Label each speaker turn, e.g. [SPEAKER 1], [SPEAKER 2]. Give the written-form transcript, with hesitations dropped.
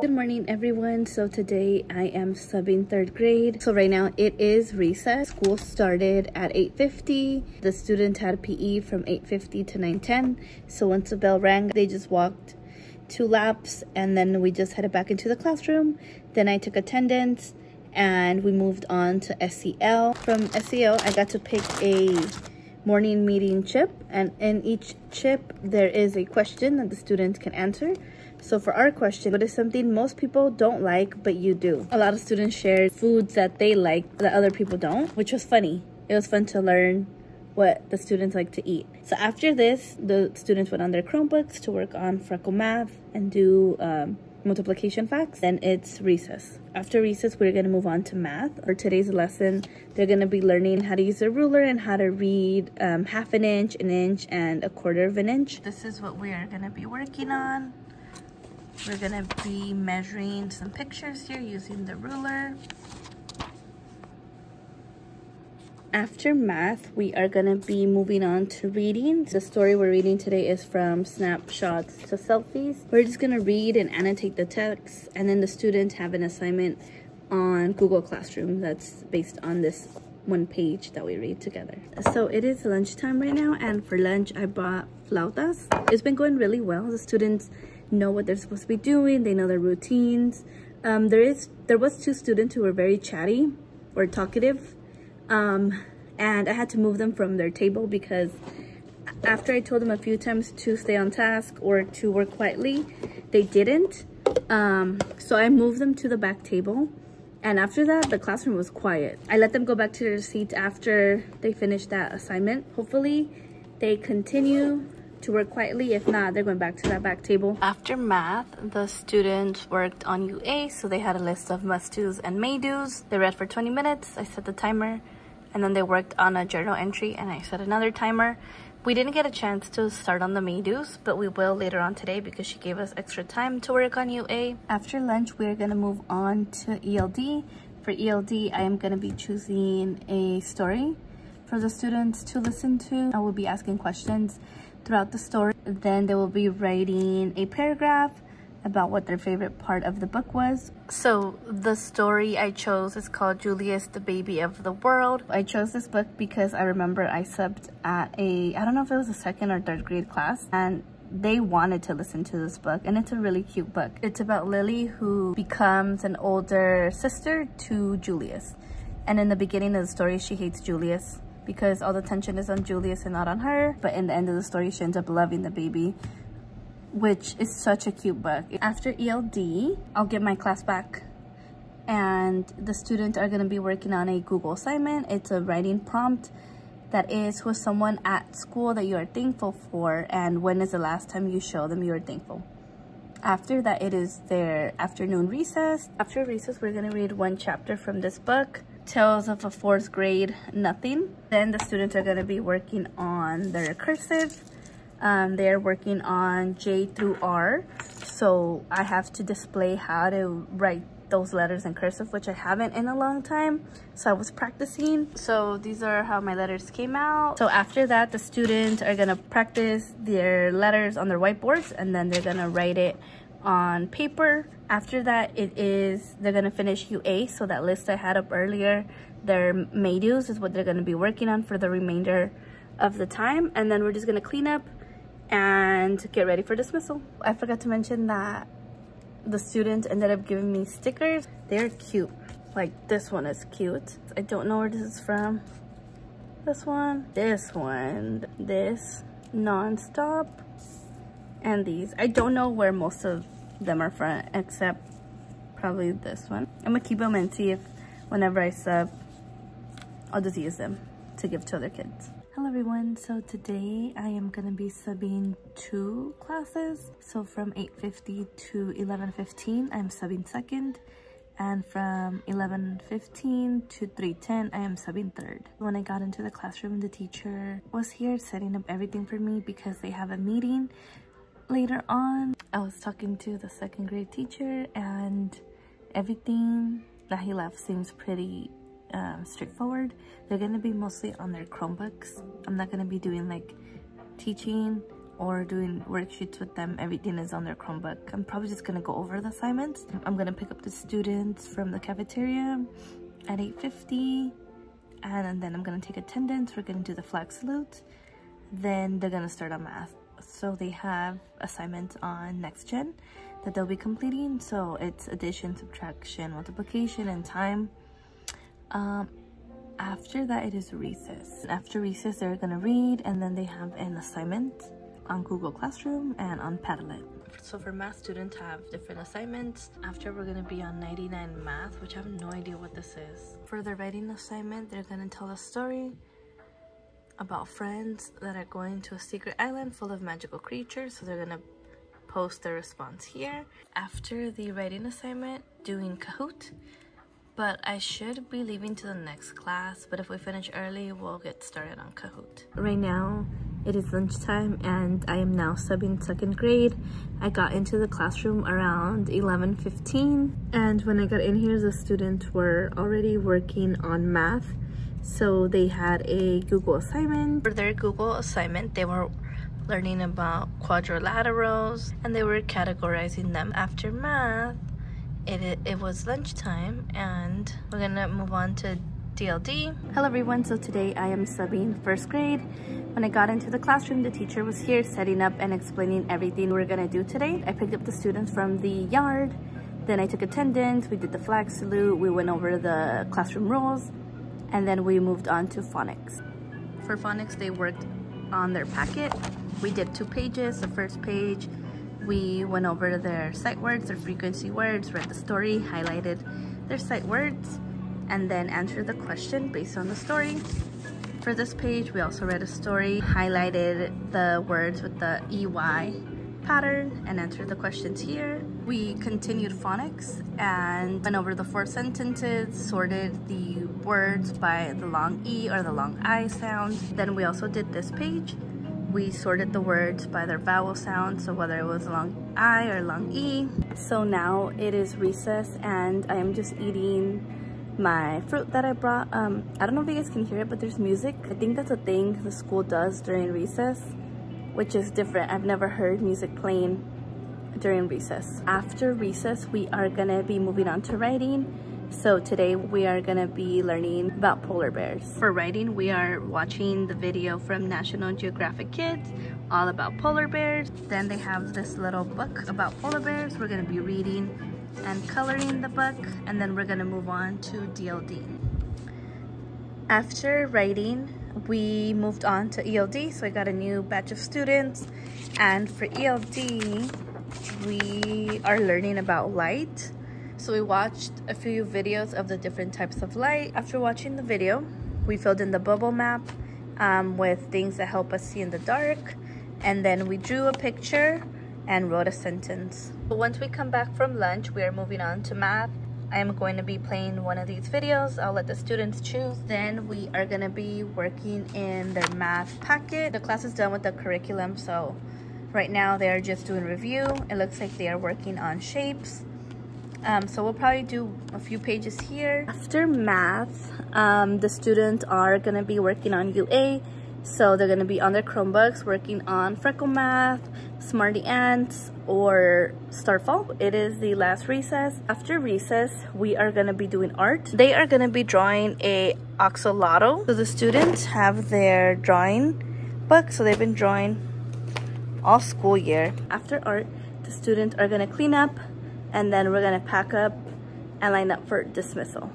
[SPEAKER 1] Good morning, everyone. So today I am subbing third grade. So right now it is recess. School started at 8:50. The students had PE from 8:50 to 9:10. So once the bell rang, they just walked 2 laps and then we just headed back into the classroom. Then I took attendance and we moved on to SEL. From SEL, I got to pick a morning meeting chip, and in each chip there is a question that the students can answer. So for our question, what is something most people don't like but you do? A lot of students shared foods that they like that other people don't, which was funny. It was fun to learn what the students like to eat. So after this, the students went on their Chromebooks to work on Freckle Math and do multiplication facts. Then it's recess. After recess, we're going to move on to math. For today's lesson, they're going to be learning how to use a ruler and how to read half an inch, and a quarter of an inch. This is what we are going to be working on. We're going to be measuring some pictures here using the ruler. After math, we are going to be moving on to reading. The story we're reading today is from Snapshots to Selfies. We're just going to read and annotate the text, and then the students have an assignment on Google Classroom that's based on this one page that we read together. So it is lunchtime right now, and for lunch I brought flautas. It's been going really well. The students know what they're supposed to be doing. They know their routines. There was 2 students who were very chatty or talkative, and I had to move them from their table because after I told them a few times to stay on task or to work quietly, they didn't. So I moved them to the back table, and after that the classroom was quiet. I let them go back to their seats after they finished that assignment. Hopefully they continue to work quietly. If not, they're going back to that back table. After math, the students worked on UA, so they had a list of must-dos and may-dos. They read for 20 minutes. I set the timer, and then they worked on a journal entry, and I set another timer. We didn't get a chance to start on the may-dos, but we will later on today because she gave us extra time to work on UA. After lunch, we're going to move on to ELD. For ELD, I am going to be choosing a story for the students to listen to. I will be asking questions throughout the story. Then they will be writing a paragraph about what their favorite part of the book was. So the story I chose is called Julius, the Baby of the World. I chose this book because I remember I subbed at I don't know if it was a 2nd or 3rd grade class, and they wanted to listen to this book, and it's a really cute book. It's about Lily, who becomes an older sister to Julius, and in the beginning of the story she hates Julius because all the tension is on Julius and not on her. But in the end of the story, she ends up loving the baby, which is such a cute book. After ELD, I'll get my class back, and the students are going to be working on a Google assignment. It's a writing prompt that is, who is someone at school that you are thankful for, and when is the last time you show them you are thankful. After that, it is their afternoon recess. After recess, we're going to read 1 chapter from this book, Tales of a 4th Grade Nothing. Then the students are going to be working on their cursive. They're working on J through R, so I have to display how to write those letters in cursive, which I haven't in a long time, so I was practicing. So these are how my letters came out. So after that, the students are gonna practice their letters on their whiteboards, and then they're gonna write it on paper. After that, they're gonna finish UA, so that list I had up earlier, their may-dos is what they're gonna be working on for the remainder of the time, and then we're just gonna clean up and get ready for dismissal. I forgot to mention that the students ended up giving me stickers. They're cute. Like, this one is cute. I don't know where this is from. This one, this nonstop, and these. I don't know where most of them are from, except probably this one. I'm gonna keep them and see if whenever I sub, I'll just use them to give to other kids. Hello everyone, so today I am going to be subbing 2 classes. So from 8:50 to 11:15 I'm subbing 2nd, and from 11:15 to 3:10 I am subbing 3rd. When I got into the classroom, the teacher was here setting up everything for me because they have a meeting later on. I was talking to the 2nd grade teacher, and everything that he left seems pretty straightforward. They're going to be mostly on their Chromebooks. I'm not going to be doing like teaching or doing worksheets with them. Everything is on their Chromebook. I'm probably just going to go over the assignments. I'm going to pick up the students from the cafeteria at 8:50, and then I'm going to take attendance. We're going to do the flag salute. Then they're going to start on math. So they have assignments on Next Gen that they'll be completing. So it's addition, subtraction, multiplication, and time. After that, it is recess. After recess, they're gonna read, and then they have an assignment on Google Classroom and on Padlet. So for math, students have different assignments. After, we're gonna be on 99 math, which I have no idea what this is. For the writing assignment, they're gonna tell a story about friends that are going to a secret island full of magical creatures. So they're gonna post their response here. After the writing assignment, doing Kahoot. But I should be leaving to the next class, but if we finish early, we'll get started on Kahoot. Right now, it is lunchtime, and I am now subbing second grade. I got into the classroom around 11:15, and when I got in here, the students were already working on math. So they had a Google assignment. For their Google assignment, they were learning about quadrilaterals, and they were categorizing them. After math, it was lunchtime, and we're gonna move on to DLD. Hello everyone, so today I am subbing first grade. When I got into the classroom, the teacher was here setting up and explaining everything we're gonna do today. I picked up the students from the yard, then I took attendance, we did the flag salute, we went over the classroom rules, and then we moved on to phonics. For phonics, they worked on their packet. We did 2 pages. The first page, we went over their sight words, their frequency words, read the story, highlighted their sight words, and then answered the question based on the story. For this page, we also read a story, highlighted the words with the EY pattern, and answered the questions here. We continued phonics and went over the 4 sentences, sorted the words by the long E or the long I sound. Then we also did this page. We sorted the words by their vowel sound, so whether it was long I or long E. So now it is recess, and I am just eating my fruit that I brought. I don't know if you guys can hear it, but there's music. I think that's a thing the school does during recess, which is different. I've never heard music playing during recess. After recess, we are gonna be moving on to writing. So today we are gonna be learning about polar bears. For writing, we are watching the video from National Geographic Kids, all about polar bears. Then they have this little book about polar bears. We're gonna be reading and coloring the book, and then we're gonna move on to DLD. After writing, we moved on to ELD, so I got a new batch of students. And for ELD, we are learning about light. So we watched a few videos of the different types of light. After watching the video, we filled in the bubble map with things that help us see in the dark. And then we drew a picture and wrote a sentence. Once we come back from lunch, we are moving on to math. I am going to be playing one of these videos. I'll let the students choose. Then we are gonna be working in their math packet. The class is done with the curriculum, so right now they are just doing review. It looks like they are working on shapes. So we'll probably do a few pages here. After math, the students are gonna be working on UA. So they're gonna be on their Chromebooks working on Freckle Math, Smarty Ants, or Starfall. It is the last recess. After recess, we are gonna be doing art. They are gonna be drawing a axolotl. So the students have their drawing book, so they've been drawing all school year. After art, the students are gonna clean up, and then we're gonna pack up and line up for dismissal.